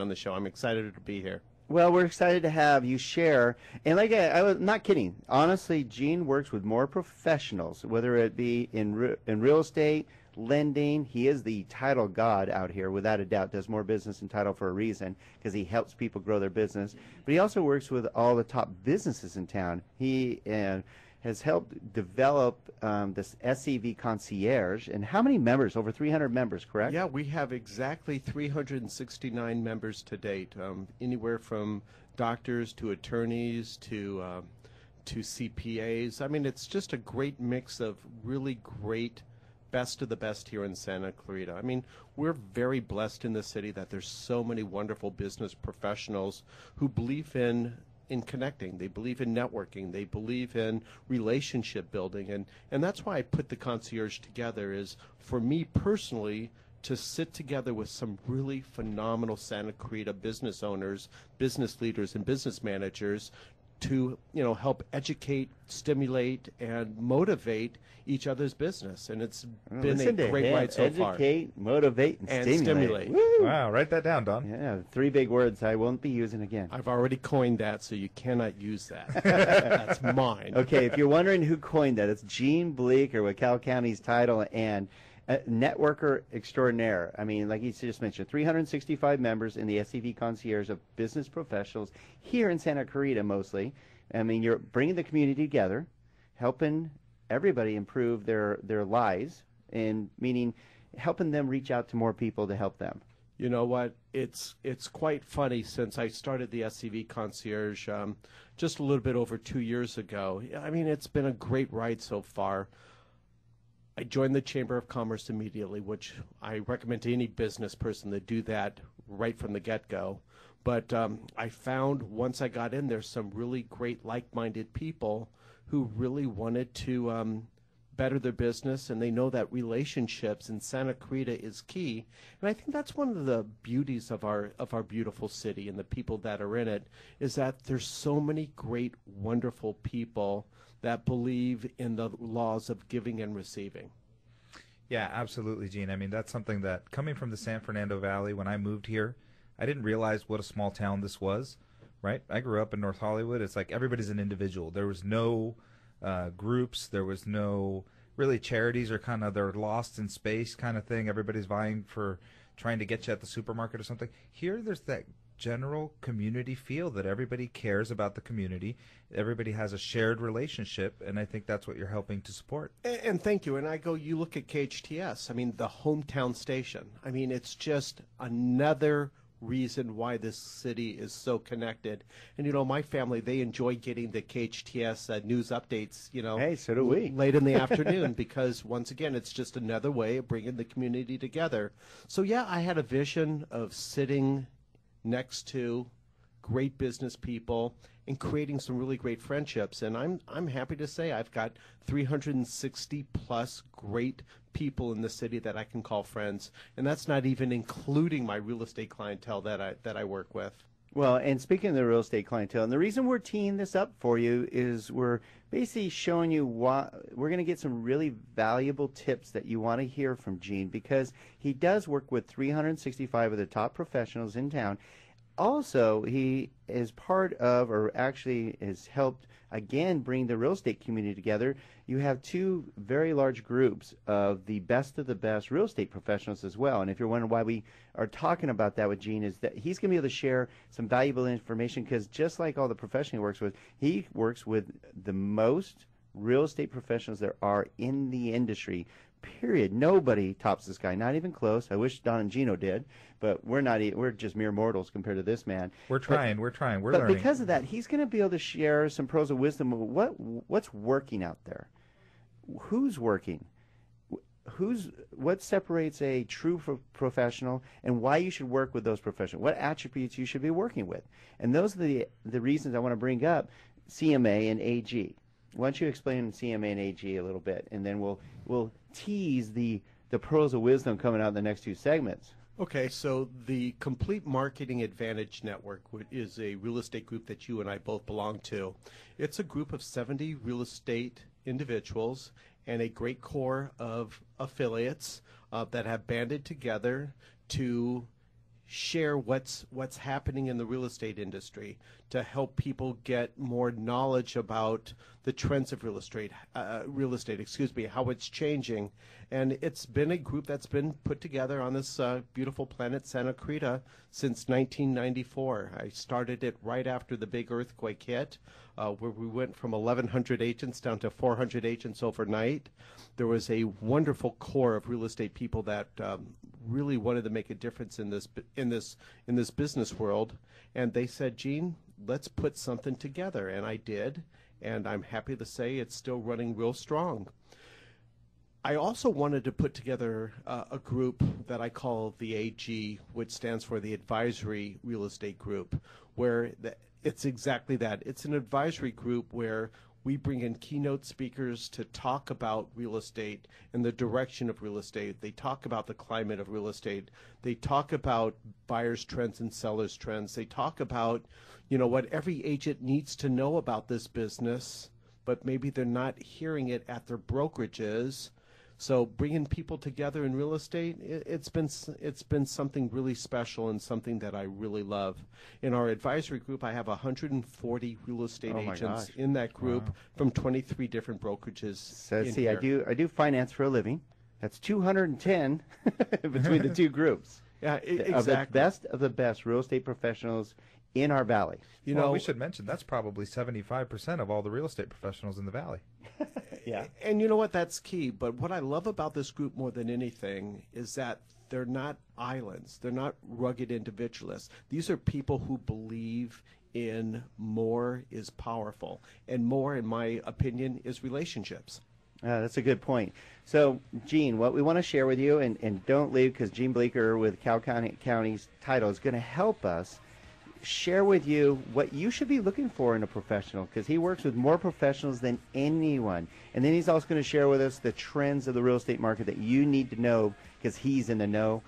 on the show. I'm excited to be here. Well, we're excited to have you share. And like I was not kidding. Honestly, Gene works with more professionals, whether it be in real estate, lending. He is the title god out here, without a doubt. Does more business in title for a reason, because he helps people grow their business. But he also works with all the top businesses in town. He has helped develop this SCV Concierge. And how many members? Over 300 members, correct? Yeah, we have exactly 369 members to date, anywhere from doctors to attorneys to CPAs. I mean, it's just a great mix of really great best of the best here in Santa Clarita. I mean, we're very blessed in the city that there's so many wonderful business professionals who believe in connecting. They believe in networking. They believe in relationship building. And that's why I put the Concierge together, is for me personally to sit together with some really phenomenal Santa Clarita business owners, business leaders, and business managers to, help educate, stimulate, and motivate each other's business. And it's been a great ride so far. Educate, motivate, and stimulate. Wow, write that down, Don. Yeah, 3 big words I won't be using again. I've already coined that, so you cannot use that. That's mine. Okay, if you're wondering who coined that, it's Gene Bleecker with Cal County's title and networker extraordinaire. I mean, like you just mentioned, 365 members in the SCV Concierge of business professionals here in Santa Clarita mostly. I mean, you're bringing the community together, helping everybody improve their lives, and meaning helping them reach out to more people to help them. You know what? It's quite funny. Since I started the SCV Concierge just a little bit over 2 years ago, I mean, it's been a great ride so far. I joined the Chamber of Commerce immediately, which I recommend to any business person to do that right from the get-go. But I found once I got in there some really great like-minded people who really wanted to better their business, and they know that relationships in Santa Clarita is key. And I think that's one of the beauties of our beautiful city and the people that are in it, is that there's so many great, wonderful people that believe in the laws of giving and receiving. Yeah, absolutely, Gene. I mean, that's something that, coming from the San Fernando Valley, when I moved here, I didn't realize what a small town this was, right? I grew up in North Hollywood. It's like everybody's an individual. There was no groups. There was no, really, charities are kind of, they're lost in space kind of thing. Everybody's vying for trying to get you at the supermarket or something. Here, there's that general community feel that everybody cares about the community. Everybody has a shared relationship, and I think that's what you're helping to support. And thank you. And you look at KHTS, I mean, the hometown station. I mean, it's just another reason why this city is so connected. And, my family, they enjoy getting the KHTS news updates, Hey, so do we. Late in the afternoon, because, once again, it's just another way of bringing the community together. So, yeah, I had a vision of sitting next to great business people and creating some really great friendships. And I'm happy to say I've got 360 plus great people in the city that I can call friends, and that's not even including my real estate clientele that I work with. Well, and speaking of the real estate clientele, and the reason we're teeing this up for you is we're basically showing you why we're going to get some really valuable tips that you want to hear from Gene, because he does work with 365 of the top professionals in town. Also, he is part of, or actually has helped, again, bring the real estate community together. You have 2 very large groups of the best real estate professionals as well. And if you're wondering why we are talking about that with Gene, is that he's going to be able to share some valuable information, because just like all the professionals he works with, he works with the most real estate professionals there are in the industry. Period. Nobody tops this guy, not even close. I wish Don and Gino did, but we're not. We're just mere mortals compared to this man. We're trying. But learning. But because of that, he's going to be able to share some pearls of wisdom of what's working out there. Who's working? What separates a true professional, and why you should work with those professionals? What attributes you should be working with? And those are the reasons I want to bring up CMA and AG. Why don't you explain CMA and AG a little bit, and then we'll tease the pearls of wisdom coming out in the next 2 segments. Okay, so the Complete Marketing Advantage Network is a real estate group that you and I both belong to. It's a group of 70 real estate individuals and a great core of affiliates that have banded together to share what's happening in the real estate industry, to help people get more knowledge about the trends of real estate, how it's changing. And it's been a group that's been put together on this beautiful planet Santa Clarita since 1994. I started it right after the big earthquake hit, where we went from 1,100 agents down to 400 agents overnight. There was a wonderful core of real estate people that really wanted to make a difference in this business world, and they said, Gene, let's put something together, and I did, and I'm happy to say it's still running real strong. I also wanted to put together a group that I call the AG, which stands for the Advisory Real Estate Group, where it's exactly that. It's an advisory group where we bring in keynote speakers to talk about real estate and the direction of real estate. They talk about the climate of real estate. They talk about buyers' trends and sellers' trends. They talk about, what every agent needs to know about this business, but maybe they're not hearing it at their brokerages. So bringing people together in real estate, it's been something really special and something that I really love. In our advisory group, I have 140 real estate agents in that group from 23 different brokerages. So see, I do finance for a living. That's 210 between the two groups. Yeah, exactly. Of the best real estate professionals in our valley. We should mention that's probably 75% of all the real estate professionals in the valley. Yeah. And you know what? That's key. But what I love about this group more than anything is that they're not islands. They're not rugged individualists. These are people who believe in more is powerful. And more, in my opinion, is relationships. That's a good point. So, Gene, what we want to share with you, and don't leave, because Gene Bleecker with Cal County's title is going to help us share with you what you should be looking for in a professional, because he works with more professionals than anyone. And then he's also going to share with us the trends of the real estate market that you need to know, because he's in the know.